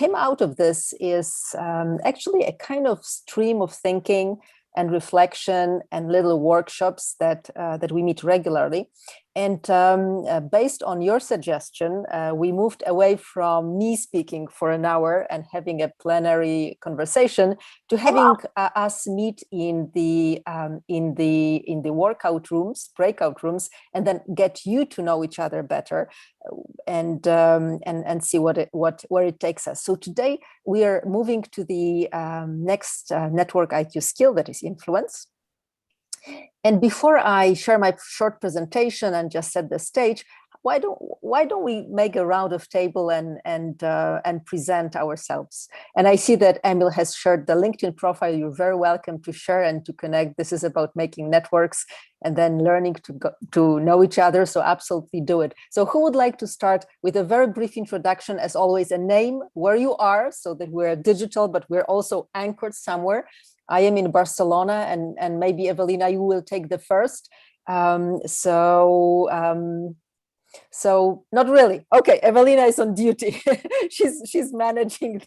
came out of this is actually a kind of stream of thinking and reflection and little workshops that we meet regularly. And based on your suggestion, we moved away from me speaking for an hour and having a plenary conversation to having us meet in the workout rooms, breakout rooms, and then get you to know each other better, and see where it takes us. So today we are moving to the next network IQ skill, that is influence. And before I share my short presentation and just set the stage, why don't we make a round of table and present ourselves? And I see that Emil has shared the LinkedIn profile. You're very welcome to share and to connect. This is about making networks and then learning to know each other. So absolutely do it. So who would like to start with a very brief introduction? As always, a name, where you are, so that we're digital, but we're also anchored somewhere. I am in Barcelona, and maybe Evelina, you will take the first. So not really. Okay, Evelina is on duty. she's managing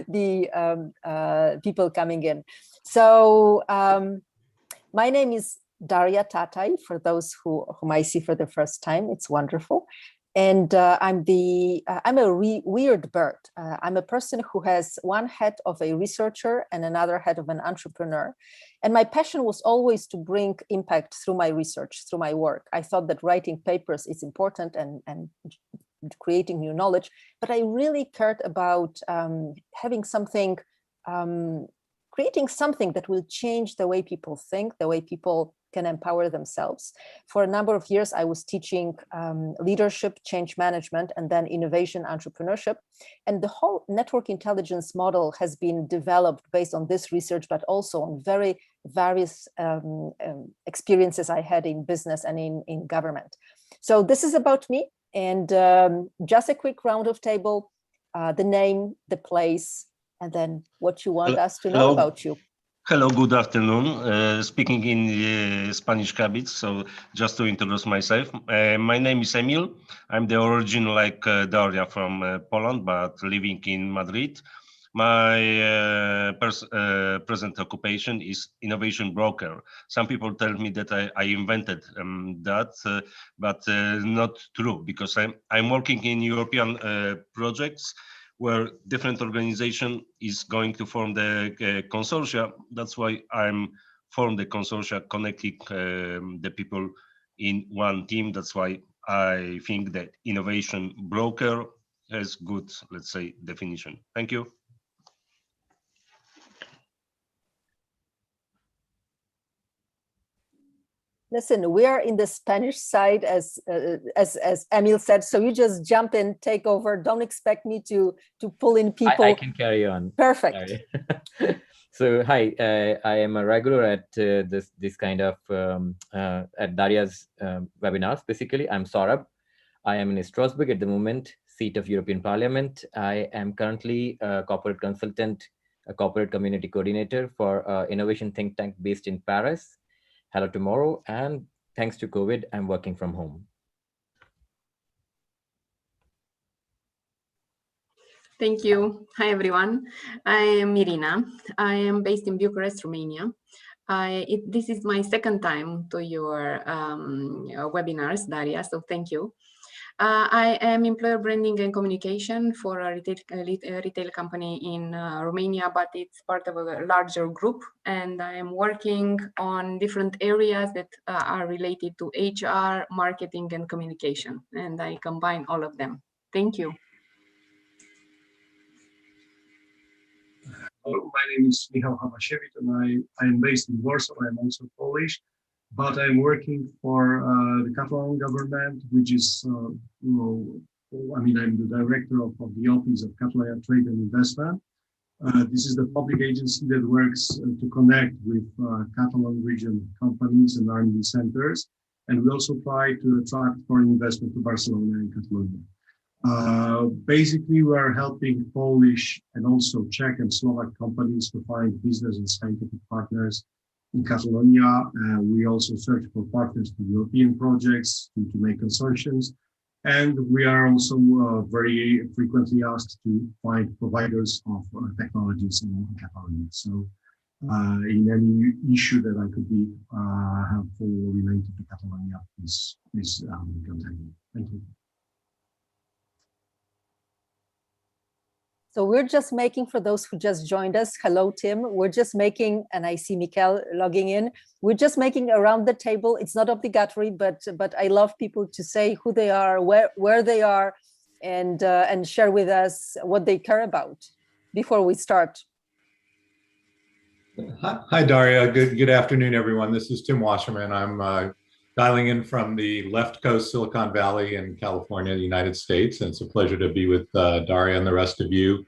the people coming in. So my name is Darya Tataj, for those whom I see for the first time. It's wonderful. And I'm a weird bird. I'm a person who has one head of a researcher and another head of an entrepreneur. And my passion was always to bring impact through my research, through my work. I thought that writing papers is important and creating new knowledge, but I really cared about having something, creating something that will change the way people think, the way people can empower themselves. For a number of years, I was teaching leadership, change management, and then innovation entrepreneurship. And the whole network intelligence model has been developed based on this research, but also on very various experiences I had in business and in government. So this is about me. And just a quick round of table, the name, the place, and then what you want us to know about you. Hello, good afternoon. Speaking in Spanish habits, so just to introduce myself, my name is Emil. I'm the origin like Darya from Poland, but living in Madrid. My present occupation is innovation broker. Some people tell me that I invented that, but not true, because I'm working in European projects where different organization is going to form the consortia. That's why I'm formed the consortia, connecting the people in one team. That's why I think that innovation broker has good, let's say, definition. Thank you. Listen, we are in the Spanish side, as Emil said, so you just jump in, take over. Don't expect me to pull in people. I can carry on. Perfect. So hi, I am a regular at this kind of at Darya's webinars. Basically, I'm Saurabh. I am in Strasbourg at the moment, seat of European Parliament. I am currently a corporate consultant, a corporate community coordinator for innovation think tank based in Paris. Hello tomorrow, and thanks to COVID, I'm working from home. Thank you. Hi, everyone. I am Irina. I am based in Bucharest, Romania. This is my second time to your webinars, Darya, so thank you. I am employer branding and communication for a retail company in Romania, but it's part of a larger group. And I am working on different areas that are related to HR, marketing, and communication. And I combine all of them. Thank you. Hello, my name is Michał Hamasiewicz, and I am based in Warsaw. I'm also Polish. But I'm working for the Catalan government, which is, I'm the director of the Office of Catalan Trade and Investment. This is the public agency that works to connect with Catalan region companies and R&D centers. And we also try to attract foreign investment to Barcelona and Catalonia. Basically, we are helping Polish and also Czech and Slovak companies to find business and scientific partners in Catalonia. We also search for partners to European projects to make consortiums. And we are also very frequently asked to find providers of technologies in Catalonia. So in any issue that I could be helpful related to Catalonia, please contact me. Thank you. So we're just making, for those who just joined us, hello, Tim. We're just making, and I see Mikel logging in. We're just making around the table. It's not obligatory, but I love people to say who they are, where they are, and share with us what they care about before we start. Hi, Darya. Good afternoon, everyone. This is Tim Wasserman. I'm dialing in from the left coast, Silicon Valley in California, the United States. And it's a pleasure to be with Darya and the rest of you.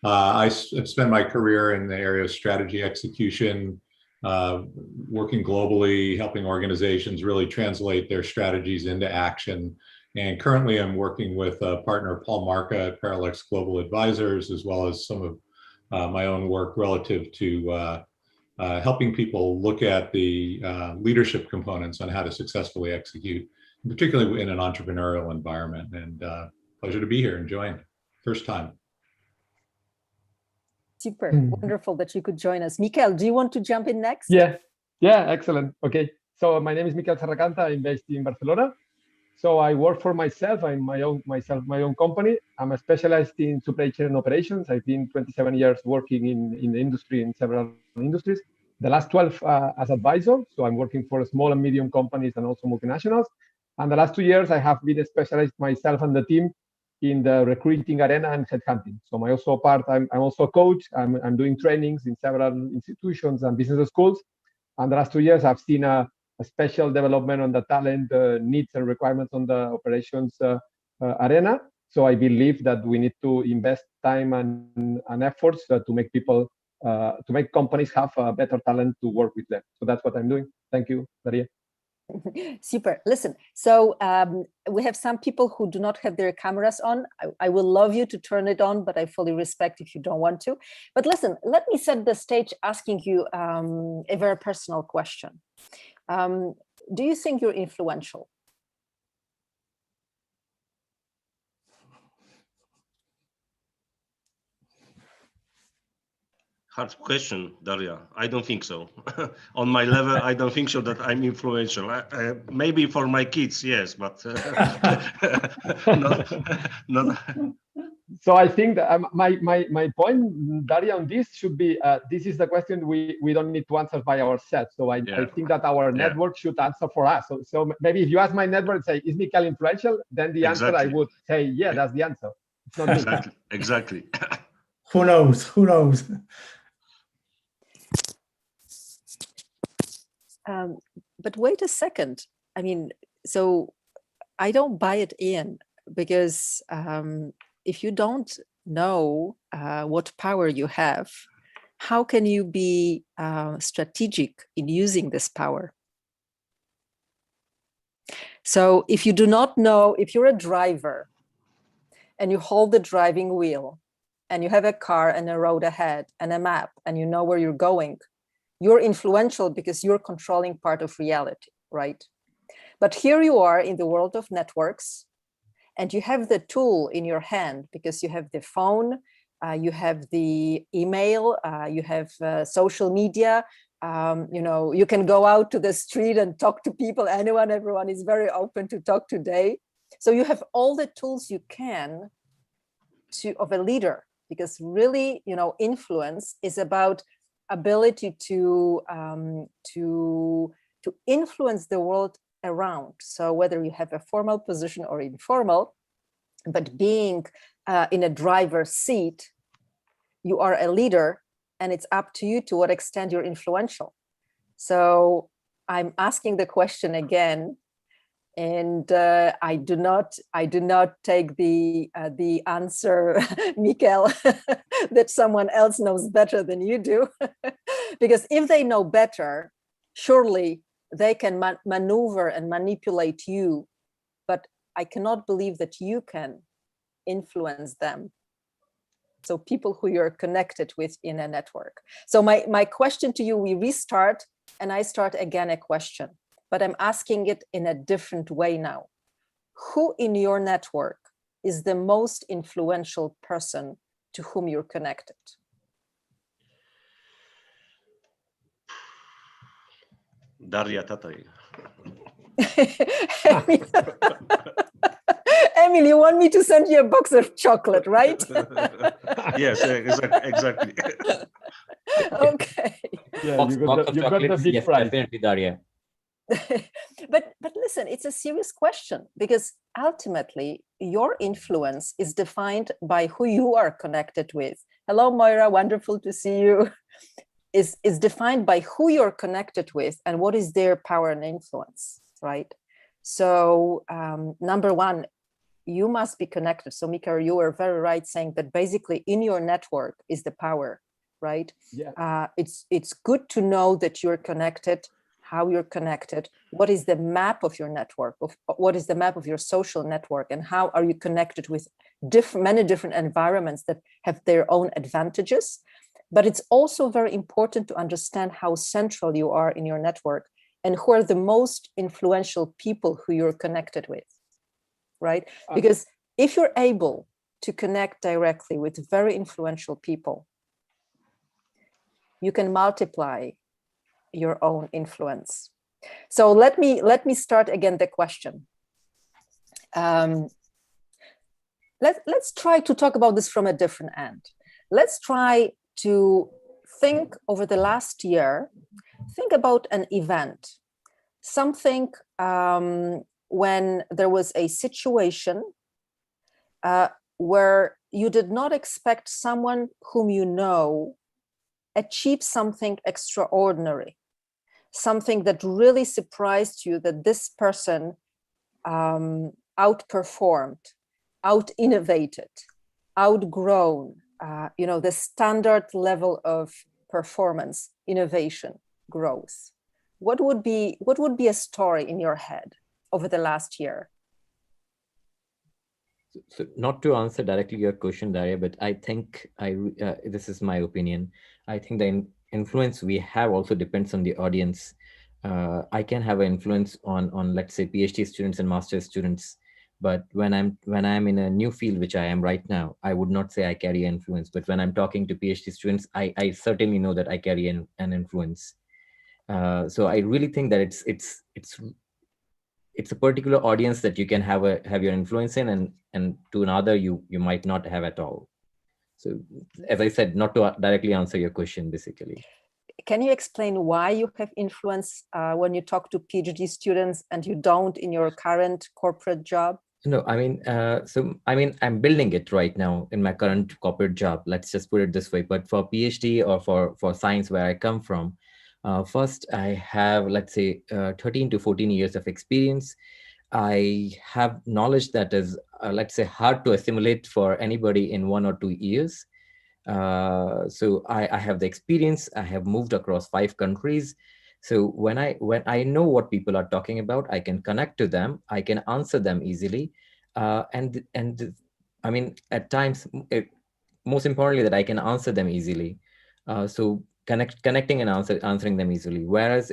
I've spent my career in the area of strategy execution, working globally, helping organizations really translate their strategies into action. And currently I'm working with partner Paul Marca at Parallax Global Advisors, as well as some of my own work relative to helping people look at the leadership components on how to successfully execute, particularly in an entrepreneurial environment. And pleasure to be here and join. First time. Super, wonderful that you could join us. Mikel, do you want to jump in next? Yeah, excellent. Okay, so my name is Mikel Serracanta. I'm based in Barcelona. So I work for myself. I'm my own company. I'm a specialized in supply chain operations. I've been 27 years working in the industry, in several industries. The last 12 as advisor. So I'm working for small and medium companies and also multinationals. And the last 2 years, I have been specialized myself and the team in the recruiting arena and headhunting. So I'm also a coach. I'm doing trainings in several institutions and business schools. And the last 2 years, I've seen a special development on the talent needs and requirements on the operations arena. So I believe that we need to invest time and efforts to make people, to make companies have better talent to work with them. So that's what I'm doing. Thank you, Darya. Super. Listen, so we have some people who do not have their cameras on. I will love you to turn it on, but I fully respect if you don't want to. But listen, let me set the stage asking you a very personal question. Do you think you're influential? Hard question, Darya. I don't think so. On my level, I don't think so that I'm influential. Maybe for my kids, yes, but not. So I think that my point, Darya, on this should be, this is the question we don't need to answer by ourselves. So I think that our network should answer for us. So maybe if you ask my network, say, is Mikel influential? Then the answer I would say, yeah, that's the answer. It's not me. Exactly. Who knows? Who knows? But wait a second. I mean, so I don't buy it in, because if you don't know what power you have, how can you be strategic in using this power? So if you do not know, if you're a driver and you hold the driving wheel and you have a car and a road ahead and a map and you know where you're going, you're influential because you're controlling part of reality, right? But here you are in the world of networks, and you have the tool in your hand because you have the phone, you have the email, you have social media. You can go out to the street and talk to people. Everyone is very open to talk today. So you have all the tools you can of a leader, because really, influence is about ability to influence the world around. So whether you have a formal position or informal, but being in a driver's seat, you are a leader, and it's up to you to what extent you're influential. So I'm asking the question again, and I do not take the answer, Mikel, that someone else knows better than you do, because if they know better, surely they can maneuver and manipulate you, but I cannot believe that you can influence them. So people who you're connected with in a network. So my question to you, we restart, and I start again a question, but I'm asking it in a different way now. who in your network is the most influential person to whom you're connected? Darya Tataj. Emil, you want me to send you a box of chocolate, right? Yes, exactly. Okay. Yeah, you got the big yes, prize. Definitely, Darya. but listen, it's a serious question, because ultimately your influence is defined by who you are connected with. Hello, Moira, wonderful to see you. Is defined by who you're connected with and what is their power and influence, right? So number one, you must be connected. So Mika, you were very right saying that basically in your network is the power, right? Yeah. It's good to know that you're connected, how you're connected, what is the map of your network, what is the map of your social network, and how are you connected with many different environments that have their own advantages. But it's also very important to understand how central you are in your network and who are the most influential people who you're connected with, right? Because if you're able to connect directly with very influential people, you can multiply your own influence. So let me start again the question. Let's try to talk about this from a different end. Let's try to think over the last year, think about an event, something when there was a situation where you did not expect someone whom you know achieve something extraordinary, something that really surprised you, that this person outperformed, out-innovated, outgrown, the standard level of performance, innovation, growth. What would be a story in your head over the last year? So not to answer directly your question, Darya, but I think this is my opinion. I think the influence we have also depends on the audience. I can have an influence on let's say PhD students and master's students, but when I'm in a new field, which I am right now, I would not say I carry an influence. But when I'm talking to PhD students, I certainly know that I carry an influence. So I really think that it's a particular audience that you can have your influence in, and to another you might not have at all. So as I said, not to directly answer your question, basically. Can you explain why you have influence when you talk to PhD students and you don't in your current corporate job? No, I mean, I'm building it right now in my current corporate job. Let's just put it this way. But for PhD or for science, where I come from, first I have, let's say, 13 to 14 years of experience. I have knowledge that is, let's say, hard to assimilate for anybody in 1 or 2 years. So I have the experience. I have moved across 5 countries. So when I know what people are talking about, I can connect to them. I can answer them easily, and I mean, at times, most importantly, that I can answer them easily. So connecting and answering them easily. Whereas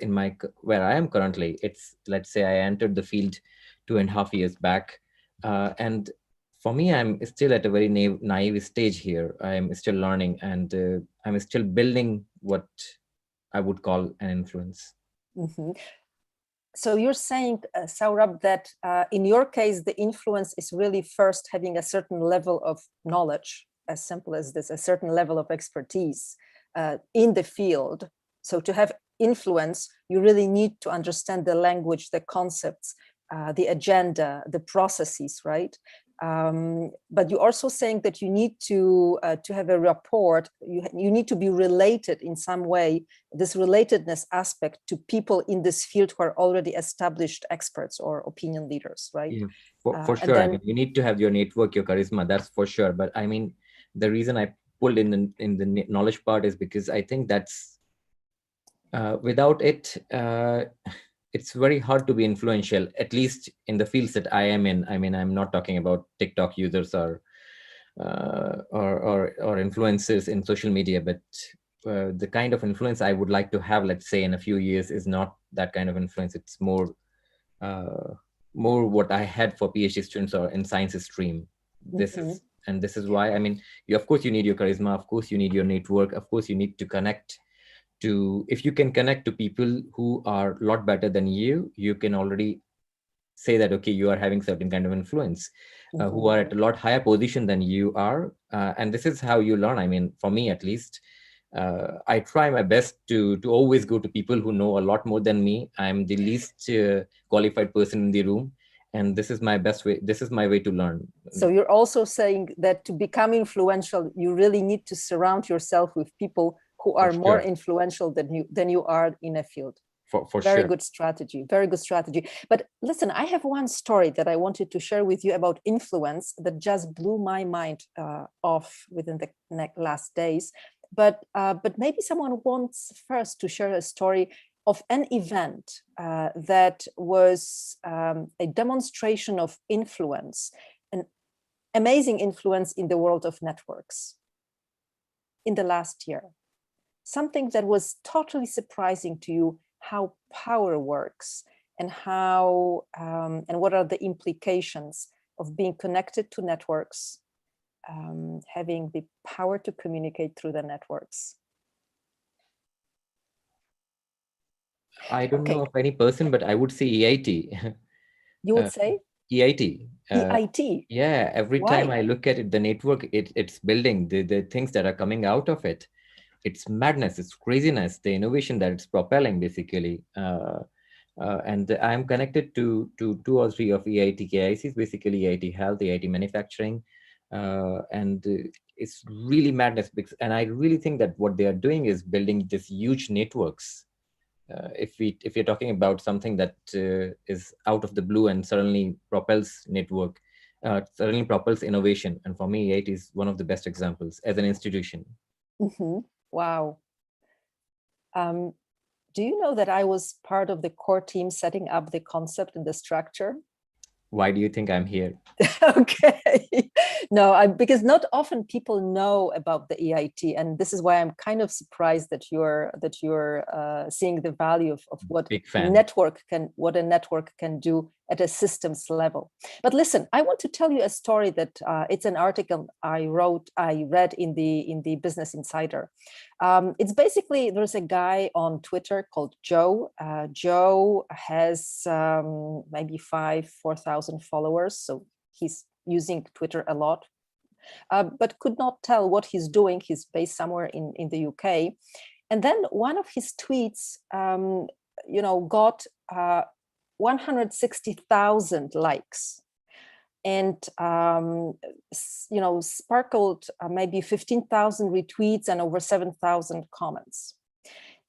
where I am currently, it's, let's say I entered the field 2.5 years back, and for me, I'm still at a very naive stage here. I'm still learning, and I'm still building what I would call an influence. Mm-hmm. So you're saying, Saurabh, that in your case, the influence is really first having a certain level of knowledge, as simple as this, a certain level of expertise in the field. So to have influence, you really need to understand the language, the concepts, the agenda, the processes, right? But you're also saying that you need to have a rapport. You need to be related in some way, this relatedness aspect, to people in this field who are already established experts or opinion leaders, right? Yeah, for sure. I mean, you need to have your network, your charisma, that's for sure. But I mean, the reason I pulled in the knowledge part is because I think that's without it, it's very hard to be influential, at least in the fields that I am in. I mean, I'm not talking about TikTok users or influencers in social media, but the kind of influence I would like to have, let's say in a few years, is not that kind of influence. It's more more what I had for PhD students or in science stream. This is why, I mean, of course you need your charisma, of course you need your network, of course you need to connect to, if you can connect to people who are a lot better than you, you can already say that, okay, you are having certain kind of influence, who are at a lot higher position than you are. And this is how you learn. I mean, for me, at least, I try my best to always go to people who know a lot more than me. I'm the least qualified person in the room. And this is my best way. This is my way to learn. So you're also saying that to become influential, you really need to surround yourself with people who are more influential than you are in a field. For very sure. Good strategy, very good strategy. But listen, I have one story that I wanted to share with you about influence that just blew my mind off within the last days. But maybe someone wants first to share a story of an event that was a demonstration of influence, an amazing influence in the world of networks in the last year. Something that was totally surprising to you, how power works and how and what are the implications of being connected to networks, having the power to communicate through the networks. I don't know of any person, but I would say EIT. You would say? EIT. EIT? Yeah, every time I look at it, the network, it's building, the things that are coming out of it. It's madness, it's craziness, the innovation that it's propelling, basically. And I'm connected to 2 or 3 of EIT KICs, basically EIT Health, EIT Manufacturing. And it's really madness. And I really think that what they are doing is building these huge networks. If you're talking about something that is out of the blue and suddenly propels network, suddenly propels innovation. And for me, EIT is one of the best examples as an institution. Wow. Do you know that I was part of the core team setting up the concept and the structure? Why do you think I'm here? Okay. No, because not often people know about the EIT, and this is why I'm kind of surprised that you're seeing the value of what a network can do at a systems level. But listen, I want to tell you a story that it's an article I read in the Business Insider. It's basically, there's a guy on Twitter called Joe. Joe has maybe 4,000 followers, so he's using Twitter a lot, but could not tell what he's doing. He's based somewhere in the UK. And then one of his tweets, got 160,000 likes and, sparkled maybe 15,000 retweets and over 7,000 comments.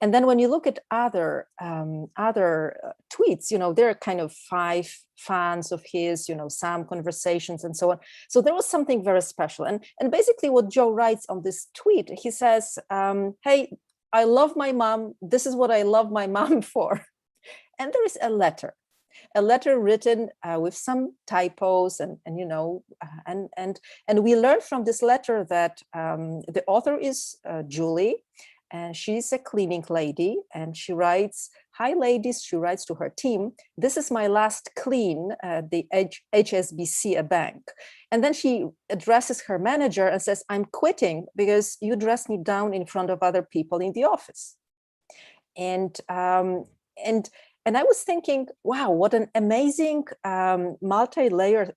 And then when you look at other tweets, there are kind of 5 fans of his, some conversations and so on. So there was something very special. And basically what Joe writes on this tweet, he says, hey, I love my mom. This is what I love my mom for. And there is a letter written with some typos and we learned from this letter that the author is Julie. And she's a cleaning lady, and she writes, "Hi, ladies," she writes to her team, "This is my last clean at the HSBC, a bank." And then she addresses her manager and says, "I'm quitting because you dressed me down in front of other people in the office." And I was thinking, wow, what an amazing multi-layer,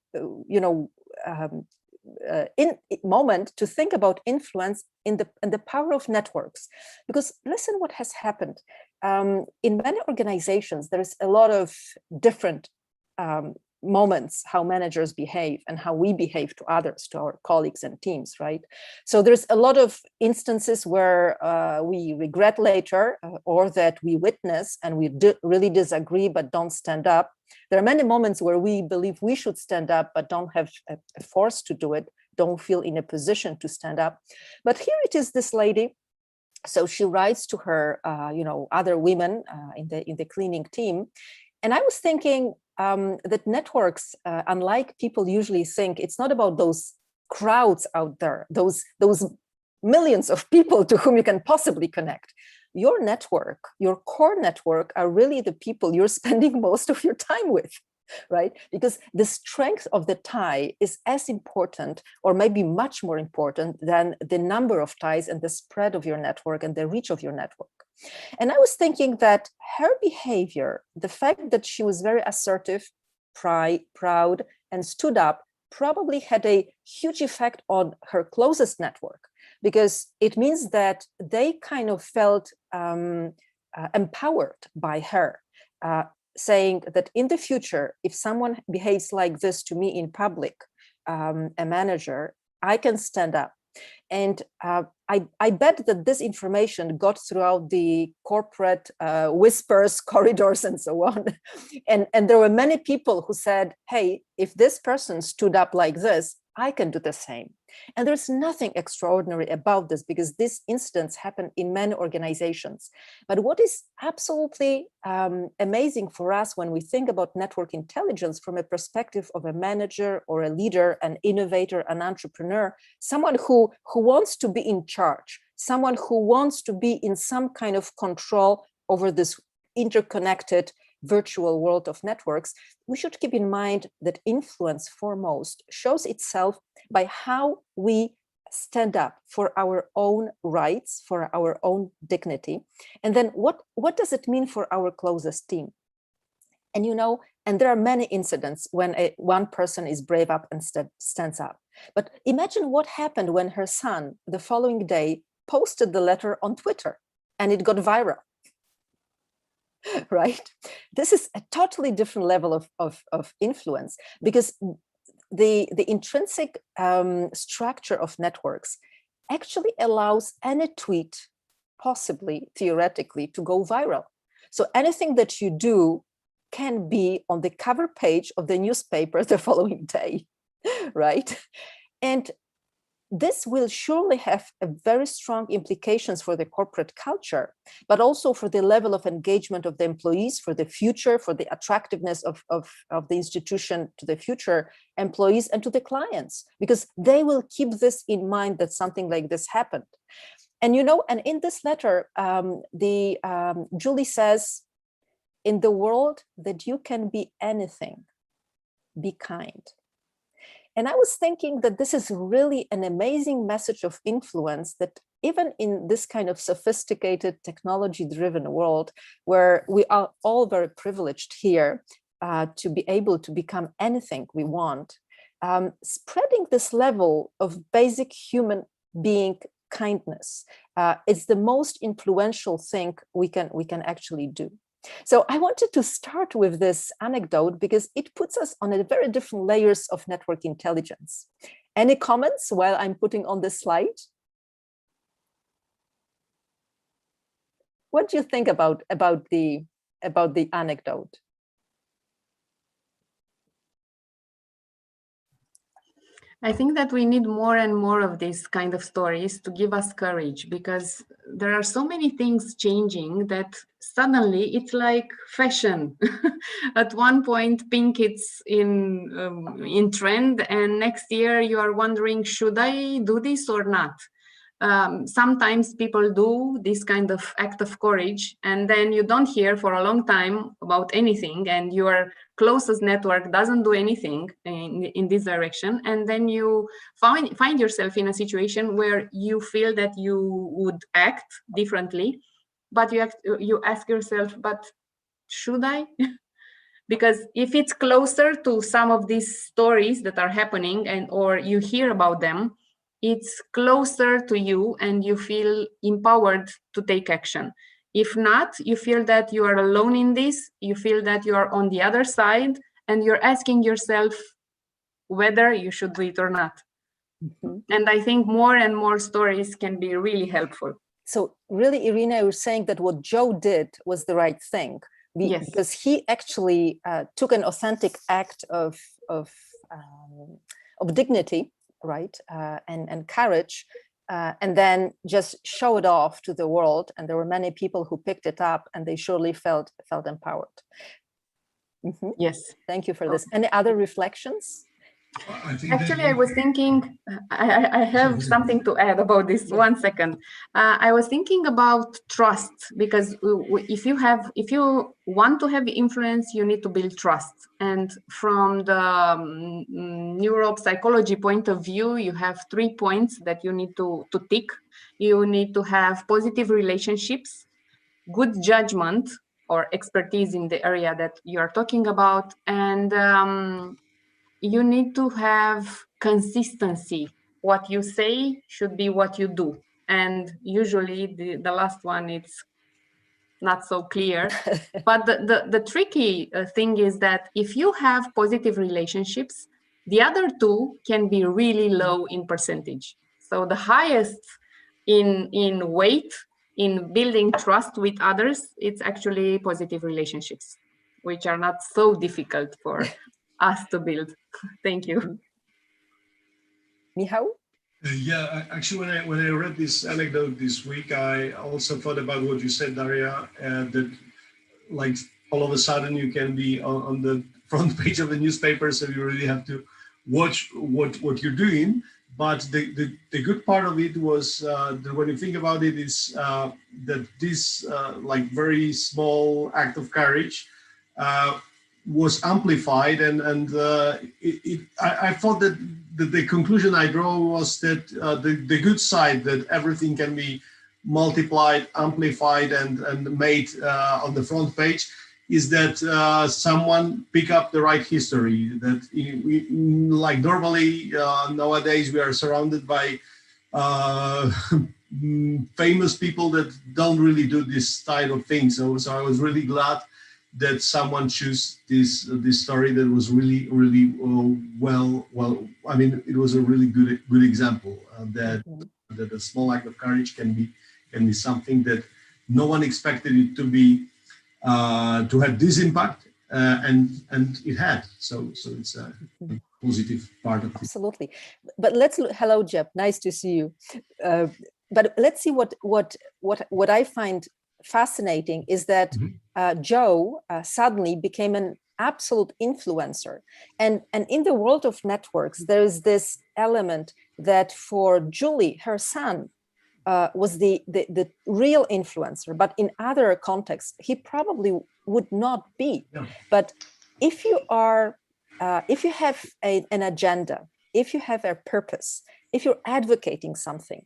moment to think about influence in the power of networks. Because listen what has happened. In many organizations, there is a lot of different moments how managers behave and how we behave to others, to our colleagues and teams, right? So there's a lot of instances where we regret later or that we witness and we really disagree but don't stand up. There are many moments where we believe we should stand up but don't have a force to do it, don't feel in a position to stand up. But here it is, this lady. So she writes to her, other women in the cleaning team. And I was thinking that networks, unlike people usually think, it's not about those crowds out there, those millions of people to whom you can possibly connect. Your network, your core network, are really the people you're spending most of your time with. right? Because the strength of the tie is as important, or maybe much more important, than the number of ties and the spread of your network and the reach of your network. And I was thinking that her behavior, the fact that she was very assertive, proud, and stood up, probably had a huge effect on her closest network, because it means that they kind of felt empowered by her, saying that in the future, if someone behaves like this to me in public, a manager, I can stand up. And I bet that this information got throughout the corporate whispers, corridors, and so on. And there were many people who said, hey, if this person stood up like this, I can do the same. And there's nothing extraordinary about this, because these incidents happen in many organizations. But what is absolutely amazing for us when we think about network intelligence from a perspective of a manager or a leader, an innovator, an entrepreneur, someone who wants to be in charge, someone who wants to be in some kind of control over this interconnected virtual world of networks, we should keep in mind that influence foremost shows itself by how we stand up for our own rights, for our own dignity. And then what does it mean for our closest team? And and there are many incidents when one person is brave up and stands up. But imagine what happened when her son, the following day, posted the letter on Twitter and it got viral. Right? This is a totally different level of influence, because the intrinsic structure of networks actually allows any tweet, possibly, theoretically, to go viral. So anything that you do can be on the cover page of the newspaper the following day, right? And this will surely have a very strong implications for the corporate culture, but also for the level of engagement of the employees, for the future, for the attractiveness of the institution to the future employees and to the clients, because they will keep this in mind, that something like this happened. And and in this letter, Julie says, in the world that you can be anything, be kind. And I was thinking that this is really an amazing message of influence, that even in this kind of sophisticated, technology-driven world, where we are all very privileged here to be able to become anything we want, spreading this level of basic human being kindness is the most influential thing we can actually do. So I wanted to start with this anecdote because it puts us on a very different layers of network intelligence. Any comments while I'm putting on this slide? What do you think about the anecdote? I think that we need more and more of these kind of stories to give us courage, because there are so many things changing that suddenly it's like fashion. At one point, pink it's in trend, and next year you are wondering, should I do this or not? Sometimes people do this kind of act of courage, and then you don't hear for a long time about anything, and your closest network doesn't do anything in this direction, and then you find yourself in a situation where you feel that you would act differently, but you ask yourself, but should I? Because if it's closer to some of these stories that are happening, or you hear about them, it's closer to you and you feel empowered to take action. If not, you feel that you are alone in this, you feel that you are on the other side, and you're asking yourself whether you should do it or not. Mm-hmm. And I think more and more stories can be really helpful. So really, Irina, you're saying that what Joe did was the right thing. Yes. Because he actually took an authentic act of dignity, right, and courage, and then just show it off to the world. And there were many people who picked it up, and they surely felt empowered. Mm-hmm. Yes. Thank you for this. Any other reflections? Actually, I was thinking, I have something to add about this. 1 second. I was thinking about trust, because if you want to have influence, you need to build trust. And from the neuropsychology point of view, you have 3 points that you need to tick. You need to have positive relationships, good judgment or expertise in the area that you are talking about, and you need to have consistency. What you say should be what you do. And usually the last one, it's not so clear. But the tricky thing is that if you have positive relationships, the other two can be really low in percentage. So the highest in weight in building trust with others, it's actually positive relationships, which are not so difficult for us to build. Thank you. Michał? Actually, when I read this anecdote this week, I also thought about what you said, Darya, that like all of a sudden you can be on the front page of the newspaper, so you really have to watch what you're doing. But the good part of it was that when you think about it is that this like very small act of courage was amplified, and I thought that the conclusion I draw was that the good side, that everything can be multiplied, amplified, and made on the front page, is that someone pick up the right history. That like normally nowadays we are surrounded by famous people that don't really do this type of thing. So I was really glad that someone chose this story that was really well. I mean, it was a really good example that a small act of courage can be something that no one expected it to be to have this impact, and it had. So it's a positive part of it. Absolutely. But let's look. Hello, Jeb. Nice to see you. But let's see what I find fascinating is that Joe suddenly became an absolute influencer, and in the world of networks there is this element that for Julie, her son, was the real influencer, but in other contexts he probably would not be. Yeah. But if you have an agenda, if you have a purpose, if you're advocating something,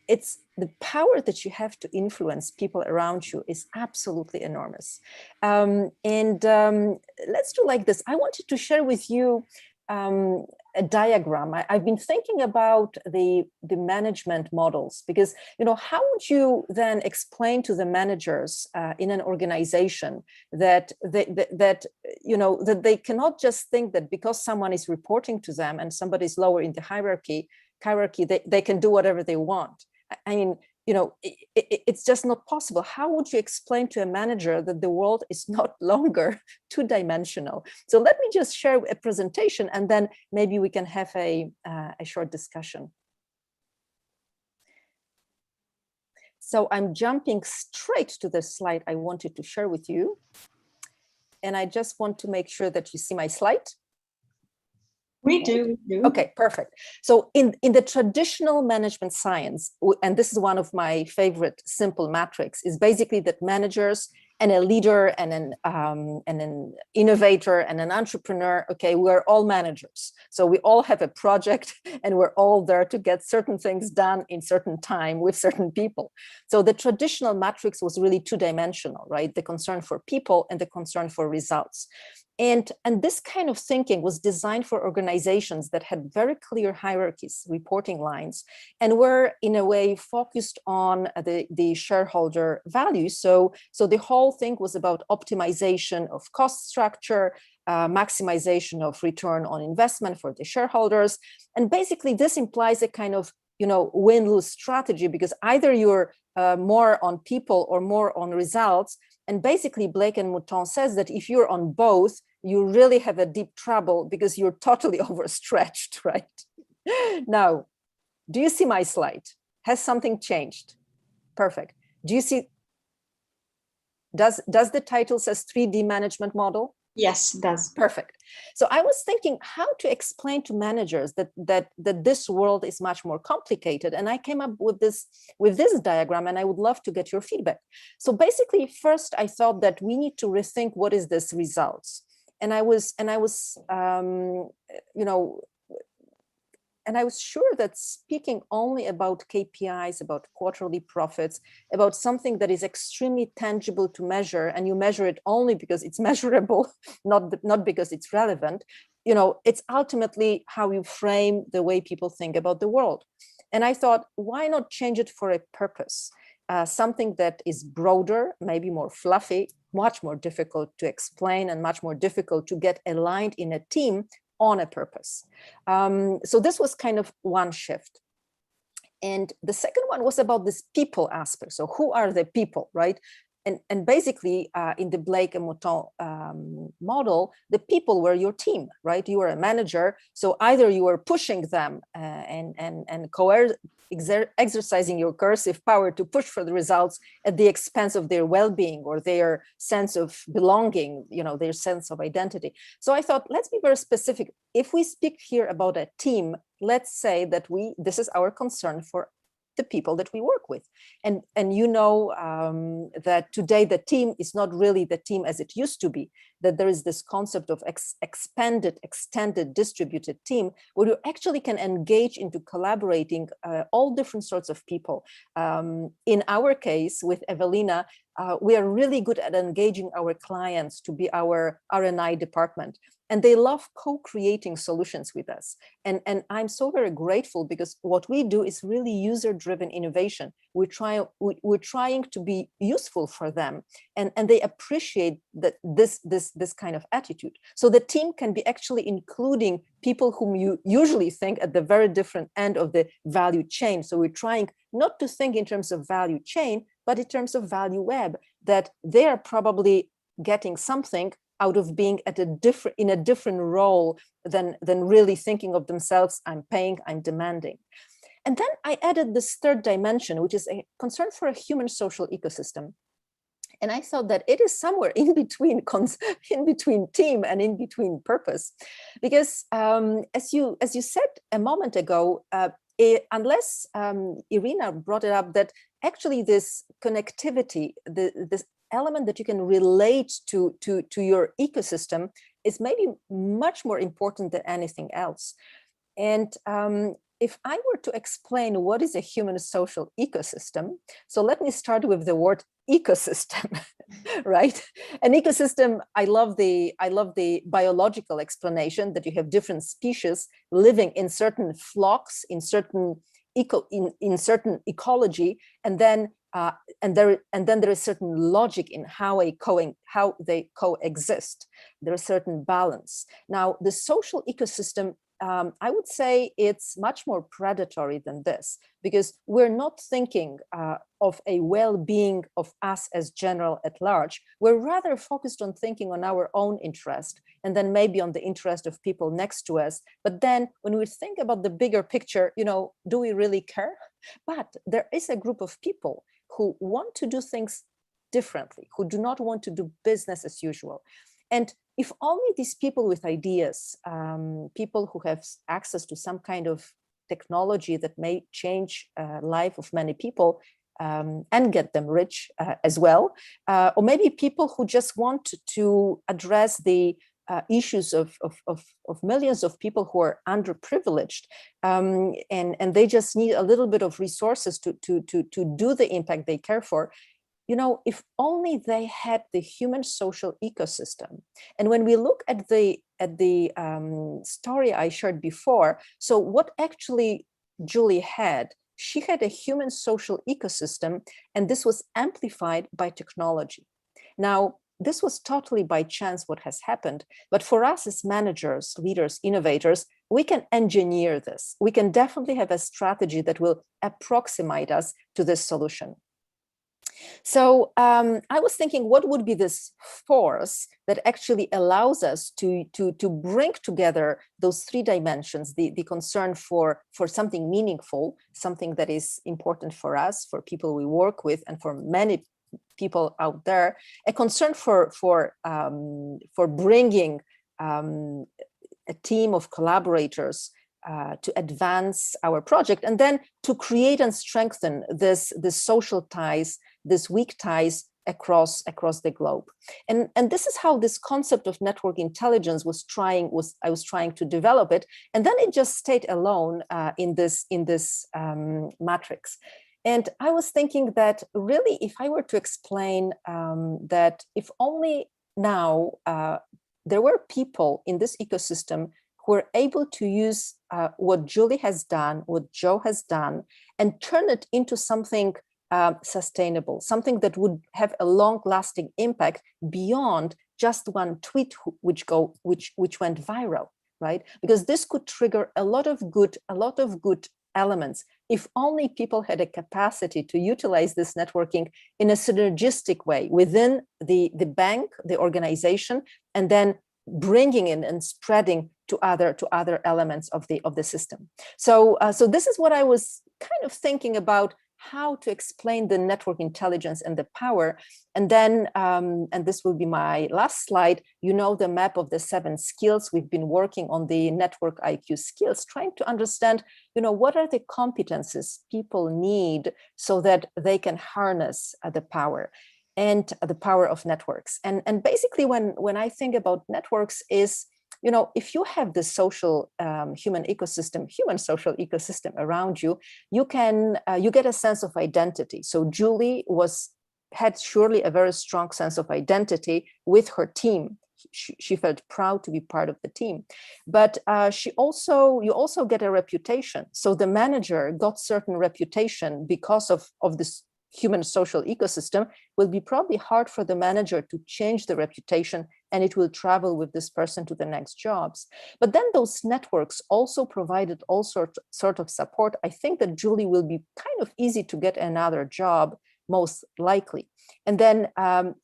it's the power that you have to influence people around you is absolutely enormous. Let's do like this. I wanted to share with you a diagram. I've been thinking about the management models, because how would you then explain to the managers in an organization that they cannot just think that because someone is reporting to them and somebody is lower in the hierarchy they can do whatever they want. I mean, it's just not possible. How would you explain to a manager that the world is not longer two-dimensional? So let me just share a presentation, and then maybe we can have a short discussion. So I'm jumping straight to the slide I wanted to share with you. And I just want to make sure that you see my slide. We do. Okay, perfect. So in the traditional management science, and this is one of my favorite simple metrics, is basically that managers and a leader and an innovator and an entrepreneur, okay, we're all managers. So we all have a project and we're all there to get certain things done in certain time with certain people. So the traditional matrix was really two-dimensional, right? The concern for people and the concern for results. And this kind of thinking was designed for organizations that had very clear hierarchies, reporting lines, and were in a way focused on the shareholder value. So the whole thing was about optimization of cost structure, maximization of return on investment for the shareholders. And basically this implies a kind of win-lose strategy, because either you're more on people or more on results. And basically Blake and Mouton says that if you're on both, you really have a deep trouble because you're totally overstretched, right? Now, do you see my slide? Has something changed? Perfect. Do you see, does the title says 3D management model? Yes, it does. Perfect. So I was thinking how to explain to managers that this world is much more complicated, and I came up with this diagram, and I would love to get your feedback. So basically, first I thought that we need to rethink what is this results, and I was and I was sure that speaking only about KPIs, about quarterly profits, about something that is extremely tangible to measure, and you measure it only because it's measurable, not because it's relevant, it's ultimately how you frame the way people think about the world. And I thought, why not change it for a purpose? Something that is broader, maybe more fluffy, much more difficult to explain and much more difficult to get aligned in a team on a purpose. So this was kind of one shift. And the second one was about this people aspect. So who are the people, right? And basically, in the Blake and Mouton model, the people were your team, right? You were a manager, so either you were pushing them and exercising your coercive power to push for the results at the expense of their well-being or their sense of belonging, their sense of identity. So I thought, let's be very specific. If we speak here about a team, let's say that this is our concern for the people that we work with. And that today the team is not really the team as it used to be, that there is this concept of expanded, extended, distributed team, where you actually can engage into collaborating all different sorts of people. In our case with Evelina, we are really good at engaging our clients to be our R&I department. And they love co-creating solutions with us. And I'm so very grateful, because what we do is really user-driven innovation. We're trying to be useful for them, and they appreciate this kind of attitude. So the team can be actually including people whom you usually think at the very different end of the value chain. So we're trying not to think in terms of value chain, but in terms of value web, that they are probably getting something out of being in a different role than really thinking of themselves, I'm paying, I'm demanding. And then I added this third dimension, which is a concern for a human social ecosystem. And I thought that it is somewhere in between team and in between purpose, because as you said a moment ago, unless Irina brought it up, that actually this connectivity, this element that you can relate to your ecosystem is maybe much more important than anything else. And if I were to explain what is a human social ecosystem, so let me start with the word ecosystem, right? An ecosystem, I love the biological explanation that you have different species living in certain flocks, in certain ecology, and then there is certain logic in how they coexist. There is certain balance. Now, the social ecosystem, I would say it's much more predatory than this, because we're not thinking of a well-being of us as general at large. We're rather focused on thinking on our own interest, and then maybe on the interest of people next to us. But then when we think about the bigger picture, do we really care? But there is a group of people who want to do things differently, who do not want to do business as usual. And if only these people with ideas, people who have access to some kind of technology that may change life of many people and get them rich as well, or maybe people who just want to address the issues of millions of people who are underprivileged, and they just need a little bit of resources to do the impact they care for. If only they had the human social ecosystem. And when we look at the story I shared before, so what actually Julie had, she had a human social ecosystem, and this was amplified by technology. Now, this was totally by chance what has happened, but for us as managers, leaders, innovators, we can engineer this. We can definitely have a strategy that will approximate us to this solution. So I was thinking, what would be this force that actually allows us to bring together those three dimensions, the concern for something meaningful, something that is important for us, for people we work with, and for many people out there, a concern for bringing a team of collaborators to advance our project, and then to create and strengthen this social ties, this weak ties across the globe. And this is how this concept of network intelligence I was trying to develop it, and then it just stayed alone in this matrix. And I was thinking that really, if I were to explain that if only now there were people in this ecosystem who are able to use what Julie has done, what Joe has done, and turn it into something sustainable, something that would have a long-lasting impact beyond just one tweet which went viral, right? Because this could trigger a lot of good elements if only people had a capacity to utilize this networking in a synergistic way within the bank, the organization, and then bringing in and spreading to other elements of the system. So this is what I was kind of thinking about, how to explain the network intelligence and the power. And then, and this will be my last slide, you know, the map of the 7 skills. We've been working on the network IQ skills, trying to understand, you know, what are the competencies people need so that they can harness the power and the power of networks. And basically when I think about networks is, you know, if you have the social human social ecosystem around you, you can you get a sense of identity. So Julie had surely a very strong sense of identity with her team. She felt proud to be part of the team, but you also get a reputation. So the manager got certain reputation because of this human social ecosystem. Will be probably hard for the manager to change the reputation, and it will travel with this person to the next jobs. But then those networks also provided all sort of support. I think that Julie will be kind of easy to get another job, most likely. And then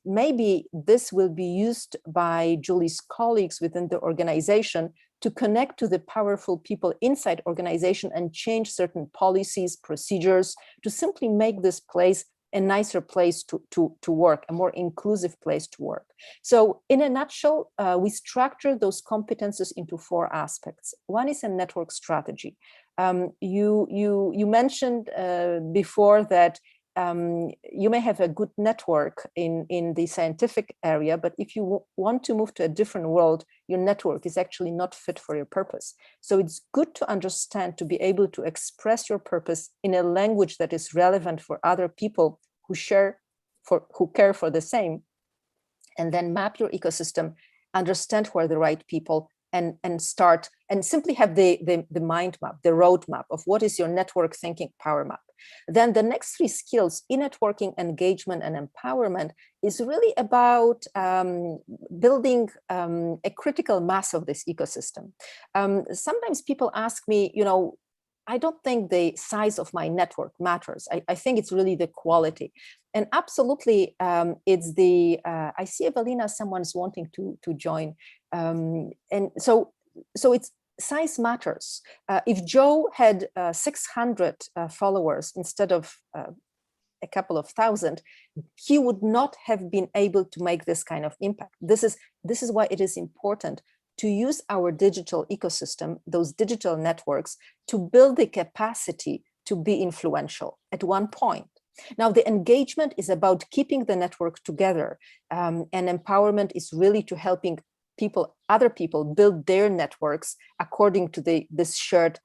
maybe this will be used by Julie's colleagues within the organization to connect to the powerful people inside organization and change certain policies, procedures, to simply make this place a nicer place to work, a more inclusive place to work. So in a nutshell, we structure those competences into 4 aspects. One is a network strategy. You mentioned before that you may have a good network in the scientific area, but if you want to move to a different world, your network is actually not fit for your purpose. So it's good to understand, to be able to express your purpose in a language that is relevant for other people who care for the same, and then map your ecosystem, understand who are the right people, and start and simply have the mind map, the roadmap of what is your network thinking power map. Then the next 3 skills, e-networking, engagement, and empowerment, is really about building a critical mass of this ecosystem. Sometimes people ask me, you know, I don't think the size of my network matters. I think it's really the quality. And absolutely, it's the, I see Evelina, someone's wanting to join. And so it's, size matters. If Joe had 600 followers instead of a couple of thousand, he would not have been able to make this kind of impact. This is why it is important to use our digital ecosystem, those digital networks, to build the capacity to be influential at one point. Now, the engagement is about keeping the network together, and empowerment is really to helping other people build their networks according to this shared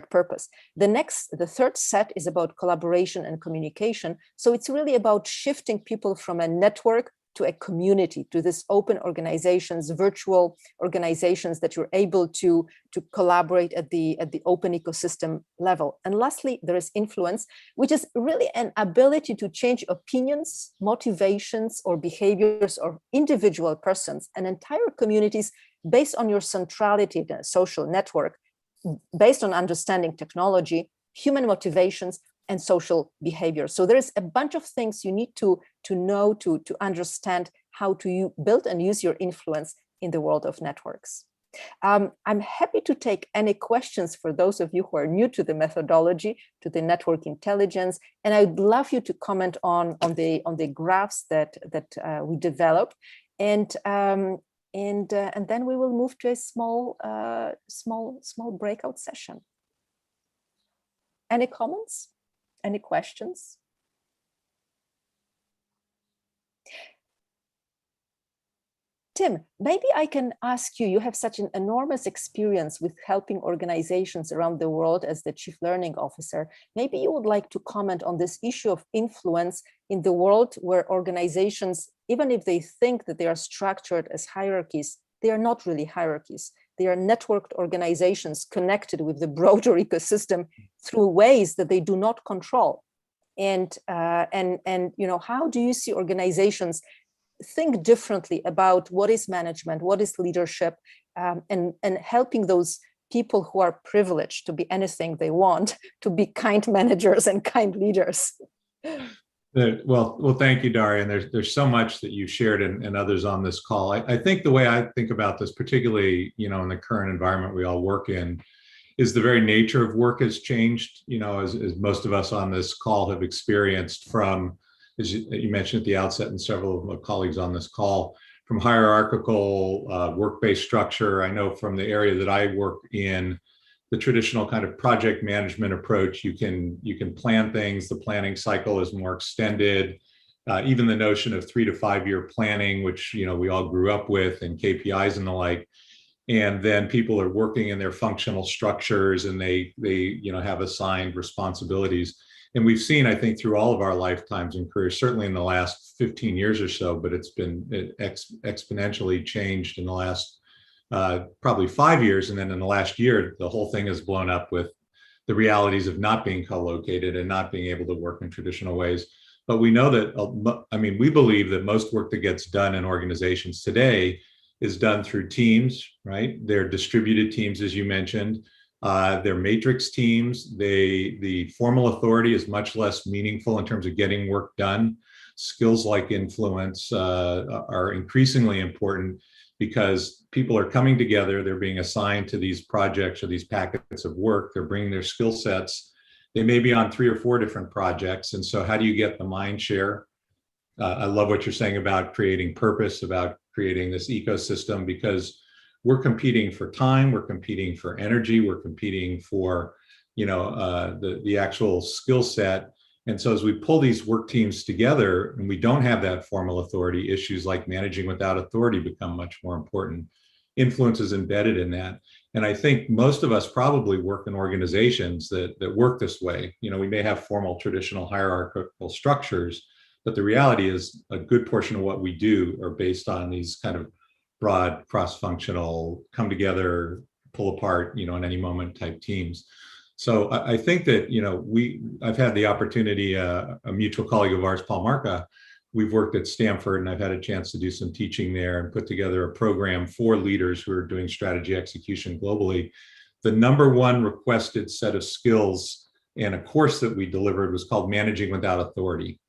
purpose. The 3rd set is about collaboration and communication. So it's really about shifting people from a network to a community, to this open organizations, virtual organizations that you're able to collaborate at the open ecosystem level. And lastly, there is influence, which is really an ability to change opinions, motivations, or behaviors of individual persons and entire communities based on your centrality in a social network, based on understanding technology, human motivations, and social behavior. So there's a bunch of things you need to know, to understand how to build and use your influence in the world of networks. I'm happy to take any questions for those of you who are new to the methodology, to the network intelligence, and I'd love you to comment on the graphs that we developed, and then we will move to a small breakout session. Any comments? Any questions? Tim, maybe I can ask you, you have such an enormous experience with helping organizations around the world as the Chief Learning Officer. Maybe you would like to comment on this issue of influence in the world where organizations, even if they think that they are structured as hierarchies, they are not really hierarchies. They are networked organizations connected with the broader ecosystem through ways that they do not control. And you know, how do you see organizations think differently about what is management, what is leadership, and helping those people who are privileged to be anything they want, to be kind managers and kind leaders? Well, thank you, Darya. And there's so much that you shared and others on this call. I think the way I think about this, particularly, you know, in the current environment we all work in, is the very nature of work has changed, you know, as most of us on this call have experienced from, as you mentioned at the outset, and several of my colleagues on this call, from hierarchical work-based structure. I know from the area that I work in, the traditional kind of project management approach, you can plan things. The planning cycle is more extended. Even the notion of 3 to 5 year planning, which, you know, we all grew up with, and KPIs and the like. And then people are working in their functional structures, and they you know, have assigned responsibilities. And we've seen, I think, through all of our lifetimes and careers, certainly in the last 15 years or so, but it's been exponentially changed in the last probably 5 years. And then in the last year, the whole thing has blown up with the realities of not being co-located and not being able to work in traditional ways. But we know that, I mean, we believe that most work that gets done in organizations today is done through teams, right? They're distributed teams, as you mentioned. They're matrix teams. The formal authority is much less meaningful in terms of getting work done. Skills like influence are increasingly important because people are coming together. They're being assigned to these projects or these packets of work. They're bringing their skill sets. They may be on 3 or 4 different projects. And so how do you get the mind share? I love what you're saying about creating purpose, about creating this ecosystem, because we're competing for time, we're competing for energy, we're competing for, you know, the actual skill set. And so as we pull these work teams together and we don't have that formal authority, issues like managing without authority become much more important. Influence is embedded in that. And I think most of us probably work in organizations that work this way. You know, we may have formal traditional hierarchical structures, but the reality is a good portion of what we do are based on these kind of broad, cross-functional, come together, pull apart, you know, in any moment type teams. So I think that, you know, I've had the opportunity, a mutual colleague of ours, Paul Marca, we've worked at Stanford, and I've had a chance to do some teaching there and put together a program for leaders who are doing strategy execution globally. The #1 requested set of skills in a course that we delivered was called Managing Without Authority.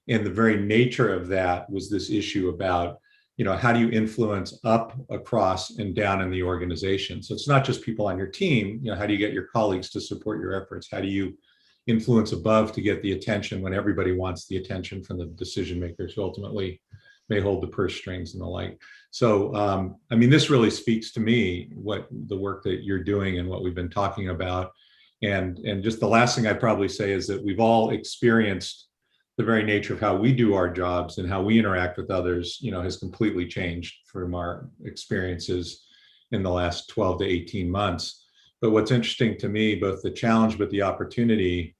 And the very nature of that was this issue about, you know, how do you influence up, across, and down in the organization? So it's not just people on your team, you know, how do you get your colleagues to support your efforts? How do you influence above to get the attention when everybody wants the attention from the decision makers who ultimately may hold the purse strings and the like? So, I mean, this really speaks to me, what the work that you're doing and what we've been talking about. And just the last thing I'd probably say is that we've all experienced the very nature of how we do our jobs and how we interact with others, you know, has completely changed from our experiences in the last 12 to 18 months. But what's interesting to me, both the challenge but the opportunity,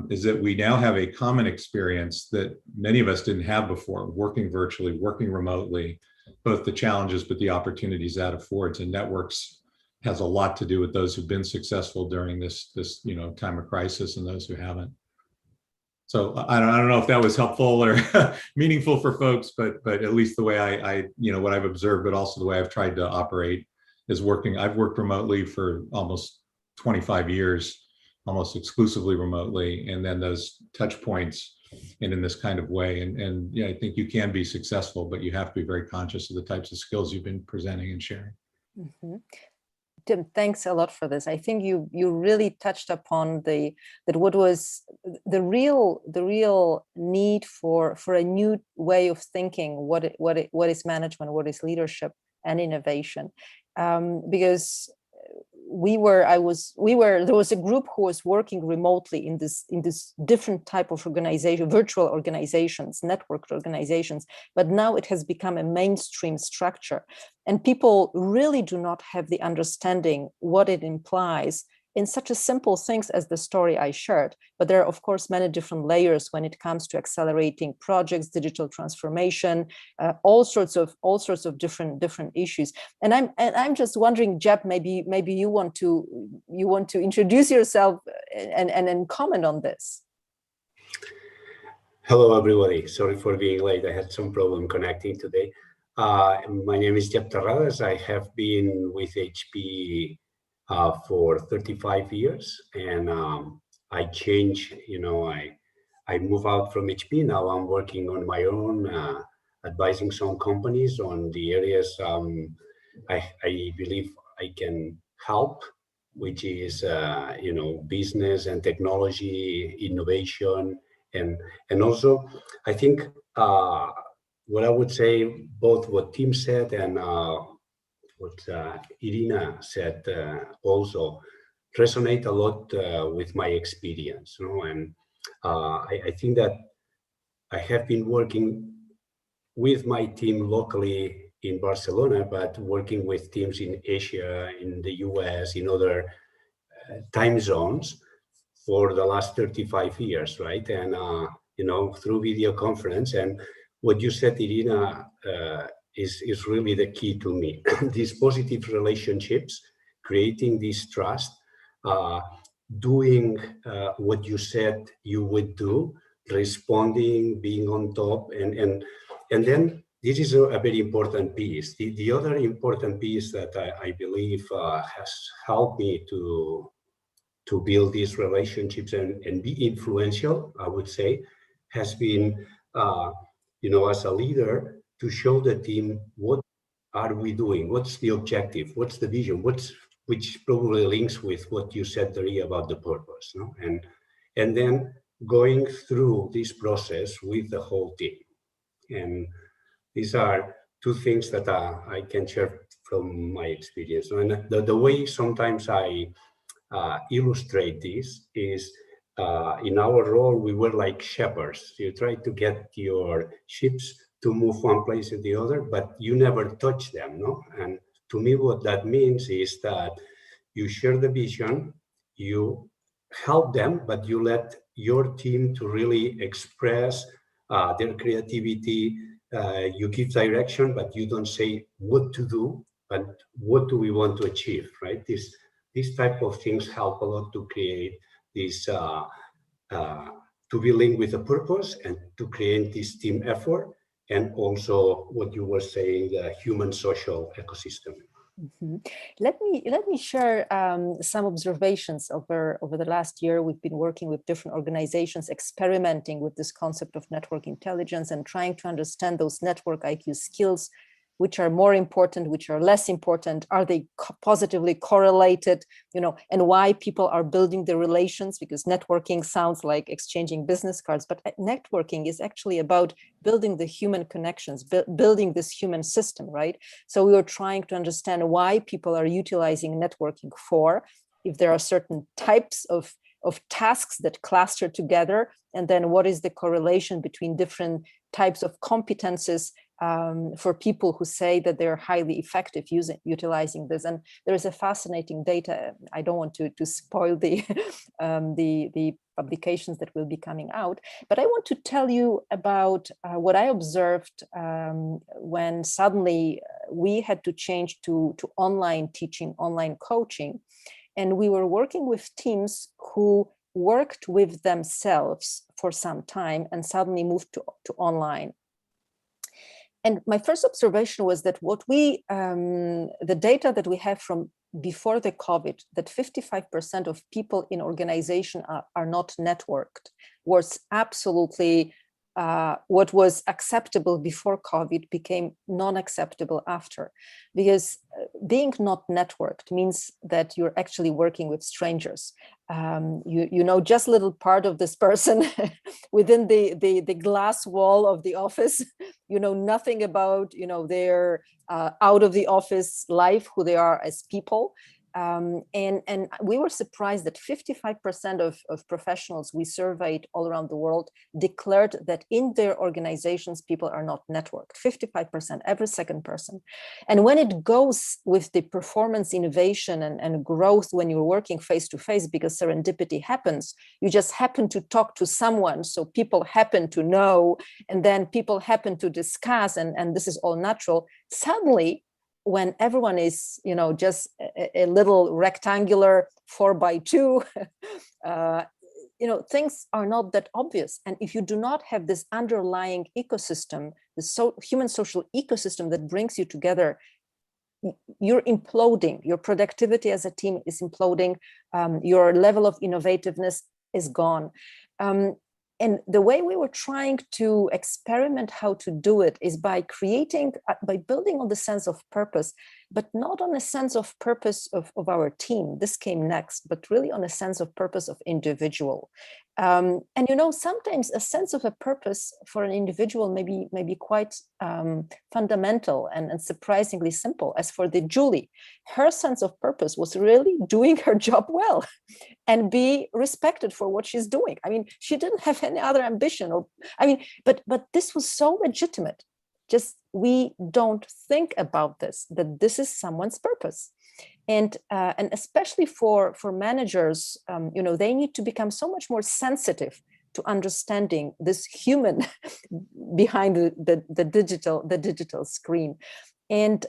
is that we now have a common experience that many of us didn't have before, working virtually, working remotely, both the challenges but the opportunities that affords. And networks has a lot to do with those who've been successful during this you know, time of crisis and those who haven't. So I don't know if that was helpful or meaningful for folks, but at least the way I you know, what I've observed, but also the way I've tried to operate is working. I've worked remotely for almost 25 years, almost exclusively remotely, and then those touch points and in this kind of way. And yeah, I think you can be successful, but you have to be very conscious of the types of skills you've been presenting and sharing. Mm-hmm. Tim, thanks a lot for this. I think you really touched upon what was the real need for a new way of thinking. What is management? What is leadership and innovation? Because there was a group who was working remotely in this different type of organization, virtual organizations, networked organizations, but now it has become a mainstream structure. And people really do not have the understanding what it implies in such a simple things as the story I shared. But there are, of course, many different layers when it comes to accelerating projects, digital transformation, all sorts of different issues. And I'm just wondering, Jeb, maybe you want to introduce yourself and comment on this. Hello, everybody. Sorry for being late. I had some problem connecting today. My name is Terraz. I have been with HP for 35 years, and I changed. I moved out from HP. Now I'm working on my own, advising some companies on the areas I believe I can help, which is business and technology, innovation, and also I think what I would say, both what Tim said and what Irina said also resonate a lot with my experience, and I think that I have been working with my team locally in Barcelona, but working with teams in Asia, in the US, in other time zones for the last 35 years, right? And through video conference. And what you said, Irina, is really the key to me. These positive relationships, creating this trust, doing what you said you would do, responding, being on top, and then this is a very important piece. The other important piece that I believe has helped me to build these relationships and be influential, I would say, has been, as a leader, to show the team what are we doing, what's the objective, what's the vision, which probably links with what you said, Darya, about the purpose, no? And then going through this process with the whole team. And these are two things that I can share from my experience. And the way sometimes I illustrate this is in our role, we were like shepherds. You try to get your sheep to move one place to the other, but you never touch them, no? And to me, what that means is that you share the vision, you help them, but you let your team to really express their creativity. You give direction, but you don't say what to do, but what do we want to achieve, right? These type of things help a lot to create this, to be linked with a purpose and to create this team effort, and also what you were saying, the human social ecosystem. Mm-hmm. Let me share some observations over the last year. We've been working with different organizations, experimenting with this concept of network intelligence and trying to understand those network IQ skills, which are more important, which are less important, are they positively correlated, and why people are building the relations, because networking sounds like exchanging business cards, but networking is actually about building the human connections, building this human system, right? So we were trying to understand why people are utilizing networking for, if there are certain types of tasks that cluster together, and then what is the correlation between different types of competences for people who say that they're highly effective utilizing this. And there is a fascinating data. I don't want to spoil the publications that will be coming out, but I want to tell you about what I observed when suddenly we had to change to online teaching, online coaching. And we were working with teams who worked with themselves for some time and suddenly moved to online. And my first observation was that the data that we have from before the COVID, that 55% of people in organization are not networked, was absolutely what was acceptable before COVID became non-acceptable after, because being not networked means that you're actually working with strangers. You know just little part of this person within the glass wall of the office. You know nothing about their out of the office life, who they are as people. And we were surprised that 55% of professionals we surveyed all around the world declared that in their organizations, people are not networked. 55%, every second person. And when it goes with the performance innovation and growth, when you're working face to face, because serendipity happens, you just happen to talk to someone. So people happen to know, and then people happen to discuss, and this is all natural. Suddenly, when everyone is, just a little rectangular 4x2, things are not that obvious. And if you do not have this underlying ecosystem, the human social ecosystem that brings you together, you're imploding. Your productivity as a team is imploding. Your level of innovativeness is gone. And the way we were trying to experiment how to do it is by building on the sense of purpose, but not on a sense of purpose of our team. This came next, but really on a sense of purpose of individual. And sometimes a sense of a purpose for an individual may be quite fundamental and surprisingly simple. As for the Julie, her sense of purpose was really doing her job well and be respected for what she's doing. I mean, she didn't have any other ambition, but this was so legitimate. Just we don't think about this, that this is someone's purpose. And especially for managers, they need to become so much more sensitive to understanding this human behind the digital screen, and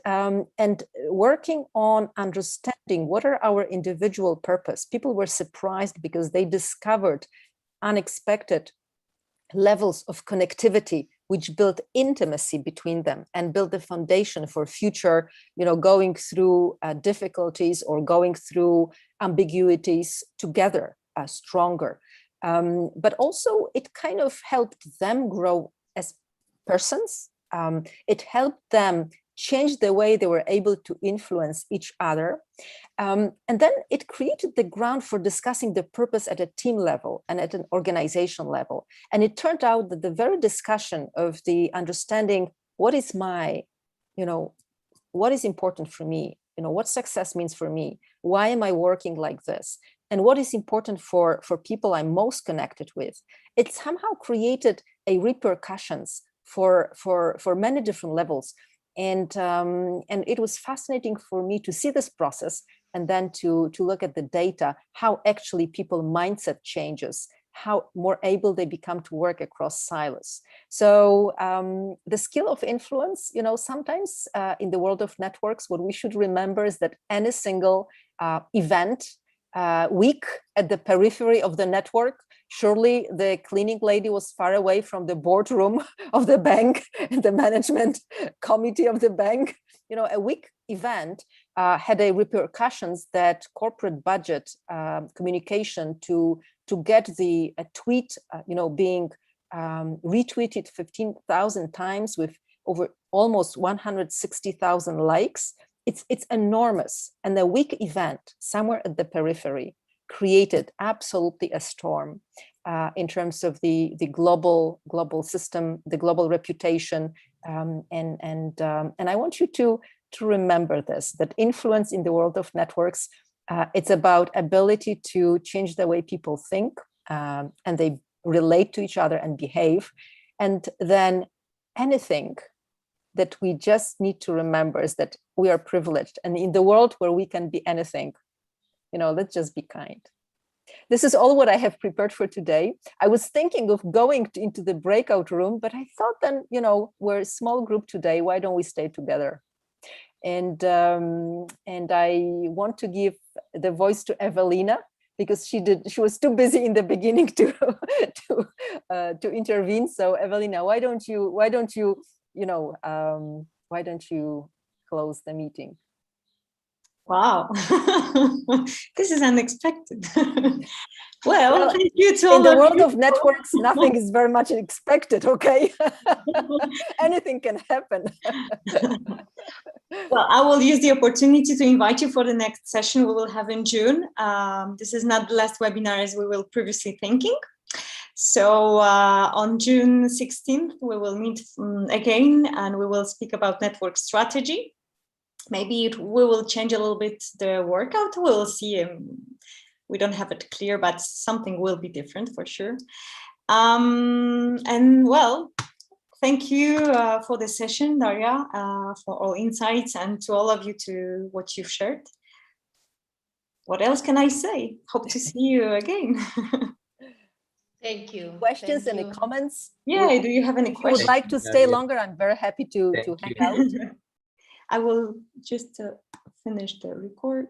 working on understanding what are our individual purpose. People were surprised because they discovered unexpected levels of connectivity, which built intimacy between them and built the foundation for future, going through difficulties or going through ambiguities together, stronger. But also it kind of helped them grow as persons. It helped them change the way they were able to influence each other. And then it created the ground for discussing the purpose at a team level and at an organization level. And it turned out that the very discussion of the understanding what is what is important for me, what success means for me, why am I working like this, and what is important for people I'm most connected with, it somehow created a repercussions for many different levels. And it was fascinating for me to see this process and then to look at the data, how actually people mindset changes, how more able they become to work across silos. So the skill of influence, sometimes in the world of networks, what we should remember is that any single event, week at the periphery of the network, surely the cleaning lady was far away from the boardroom of the bank and the management committee of the bank. A weak event had a repercussions that corporate budget communication to get a tweet, being retweeted 15,000 times with over almost 160,000 likes. It's enormous. And the weak event somewhere at the periphery created absolutely a storm in terms of the global system, the global reputation, and I want you to remember this, that influence in the world of networks, it's about ability to change the way people think and they relate to each other and behave, and then anything that we just need to remember is that we are privileged, and in the world where we can be anything, let's just be kind. This is all what I have prepared for today. I was thinking of going into the breakout room, but I thought then, we're a small group today. Why don't we stay together? And I want to give the voice to Evelina, because she was too busy in the beginning to intervene. So Evelina, why don't you close the meeting? Wow, this is unexpected. Well, thank you to all in the of world you. of networks, nothing is very much expected, okay? Anything can happen. Well, I will use the opportunity to invite you for the next session we will have in June. This is not the last webinar as we were previously thinking. So on June 16th, we will meet again and we will speak about network strategy. Maybe we will change a little bit the workout. We'll see. We don't have it clear, but something will be different for sure. And well, thank you for the session, Darya, for all insights, and to all of you to what you've shared. What else can I say? Hope to see you again. Thank you. Questions, Thank any you. comments? Yeah, do you have any If you would questions? like to stay longer, I'm very happy to hang out. I will just finish the record.